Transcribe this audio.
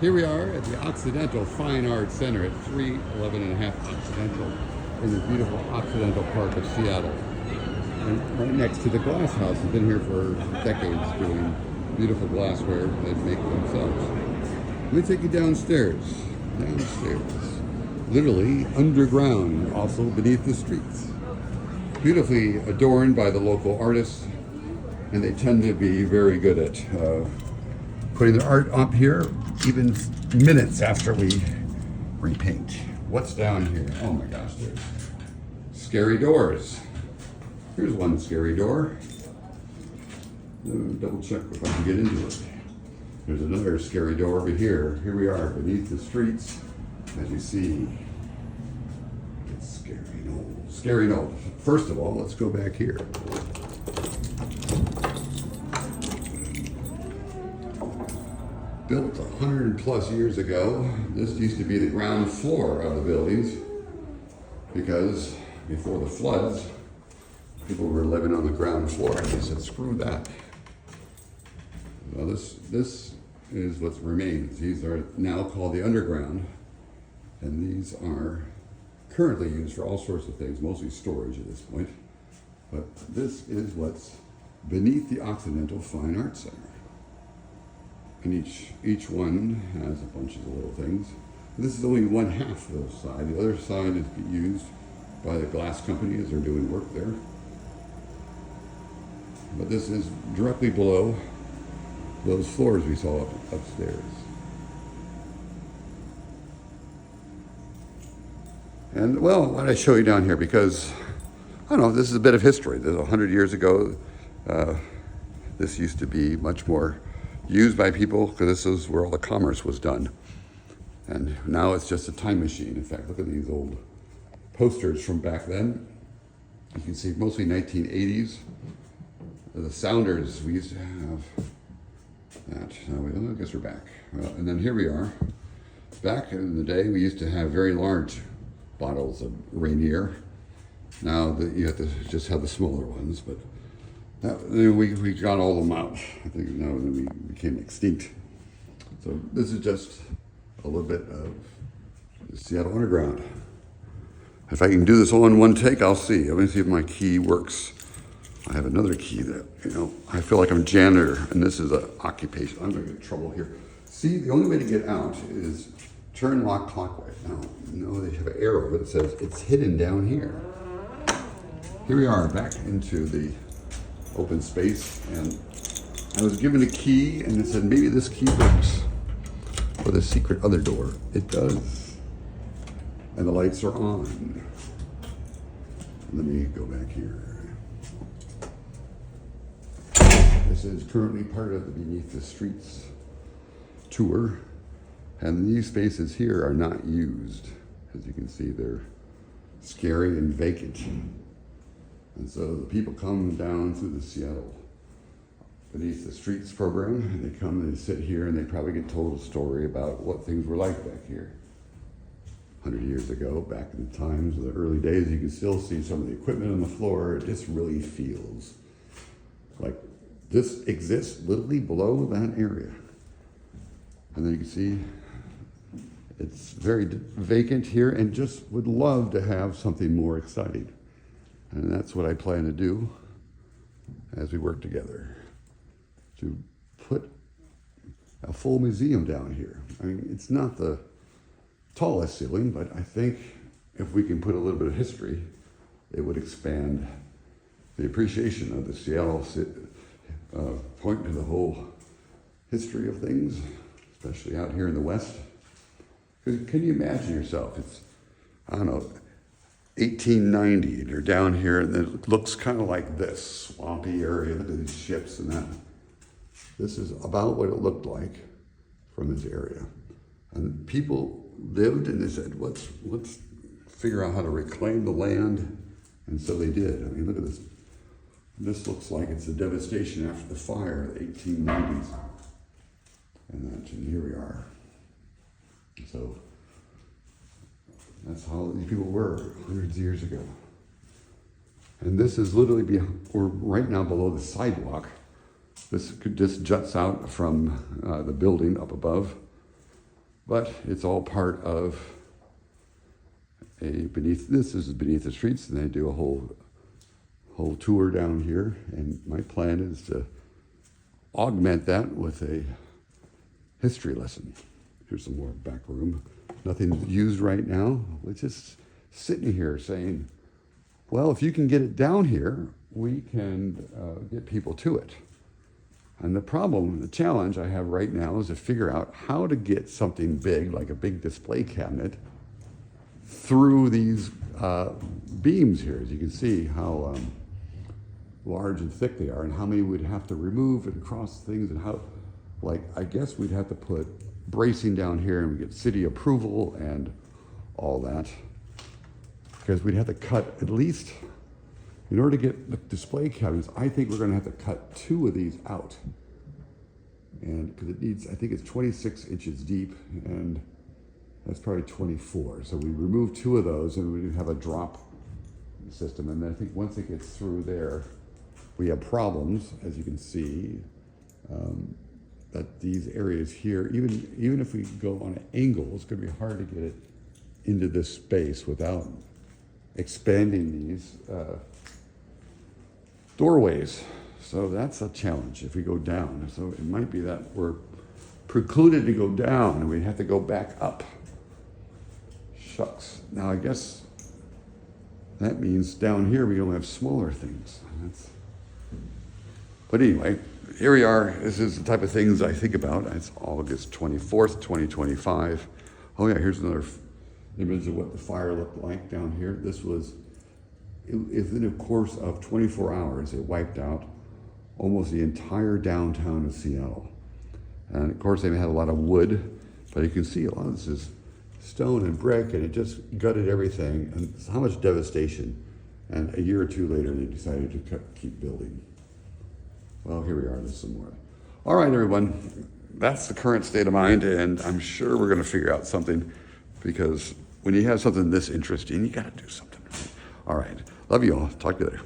Here we are at the Occidental Fine Art Center at 311.5 Occidental in the beautiful Occidental Park of Seattle. And right next to the glass house. I've been here for decades doing beautiful glassware they make themselves. Let me take you downstairs. Literally underground, also beneath the streets. Beautifully adorned by the local artists, and they tend to be very good at putting their art up here even minutes after we repaint. What's down here? Oh my gosh, there's scary doors. Here's one scary door. Double check if I can get into it. There's another scary door over here. Here we are beneath the streets. As you see, it's scary old. Scary old. First of all, let's go back here. Built 100 plus years ago, this used to be the ground floor of the buildings because before the floods, people were living on the ground floor. And they said, screw that. Well, this is what remains. These are now called the underground, and these are currently used for all sorts of things, mostly storage at this point. But this is what's beneath the Occidental Fine Art Center. And each one has a bunch of little things. This is only one half of the side. The other side is used by the glass company as they're doing work there. But this is directly below those floors we saw upstairs. And well, why did I show you down here? Because, I don't know, this is a bit of history. 100 years ago, this used to be much more used by people because this is where all the commerce was done. And now it's just a time machine. In fact, look at these old posters from back then. You can see mostly 1980s. The Sounders, we used to have that. I guess we're back. Well, and then here we are. Back in the day, we used to have very large bottles of Rainier. Now you have to just have the smaller ones, but we got all of them out. I think now we became extinct. So this is just a little bit of the Seattle Underground. If I can do this all in one take, I'll see. Let me see if my key works. I have another key that, I feel like I'm a janitor, and this is an occupation. I'm going to get in trouble here. See, the only way to get out is turn lock clockwise. Now, they have an arrow that says it's hidden down here. Here we are back into the open space, and I was given a key, and it said maybe this key works for the secret other door. It does. And the lights are on. Let me go back here. This is currently part of the Beneath the Streets tour, and these spaces here are not used. As you can see, they're scary and vacant. And so the people come down through the Seattle Beneath the Streets program, and they come and they sit here, and they probably get told a story about what things were like back here. 100 years ago, back in the times of the early days, you can still see some of the equipment on the floor. It just really feels like this exists literally below that area. And then you can see it's very vacant here, and just would love to have something more exciting. And that's what I plan to do as we work together, to put a full museum down here. I mean, it's not the tallest ceiling, but I think if we can put a little bit of history, it would expand the appreciation of the Seattle point to the whole history of things, especially out here in the West. Because can you imagine yourself? It's, 1890, and you're down here, and it looks kind of like this swampy area. Look at these ships and that. This is about what it looked like from this area. And people lived, and they said, let's figure out how to reclaim the land. And so they did. I mean, look at this. This looks like it's a devastation after the fire of the 1890s. And here we are. So that's how these people were hundreds of years ago. And this is literally we're right now below the sidewalk. This just juts out from the building up above. But it's all part of this is Beneath the Streets, and they do a whole tour down here. And my plan is to augment that with a history lesson. Here's some more back room. Nothing used right now. We're just sitting here saying, well, if you can get it down here, we can get people to it. And the challenge I have right now is to figure out how to get something big, like a big display cabinet, through these beams here. As you can see how large and thick they are, and how many we'd have to remove and cross things, and how, I guess we'd have to put bracing down here and we get city approval and all that, because we'd have to cut at least, in order to get the display cabinets, I think we're going to have to cut 2 of these out, and because it needs, I think it's 26 inches deep, and that's probably 24. So we remove 2 of those, and we have a drop system. And then I think once it gets through there, we have problems, as you can see, that these areas here, even if we go on an angle, it's going to be hard to get it into this space without expanding these doorways. So that's a challenge if we go down. So it might be that we're precluded to go down and we have to go back up. Shucks. Now I guess that means down here we only have smaller things. But anyway, here we are. This is the type of things I think about. It's August 24th, 2025. Oh yeah, here's another image of what the fire looked like down here. This was, in a course of 24 hours, it wiped out almost the entire downtown of Seattle. And of course they had a lot of wood, but you can see a lot of this is stone and brick, and it just gutted everything. And how much devastation. And a year or 2 later, they decided to keep building. Well, here we are, there's some more. All right, everyone, that's the current state of mind, and I'm sure we're gonna figure out something, because when you have something this interesting, you gotta do something. All right, love you all, talk to you later.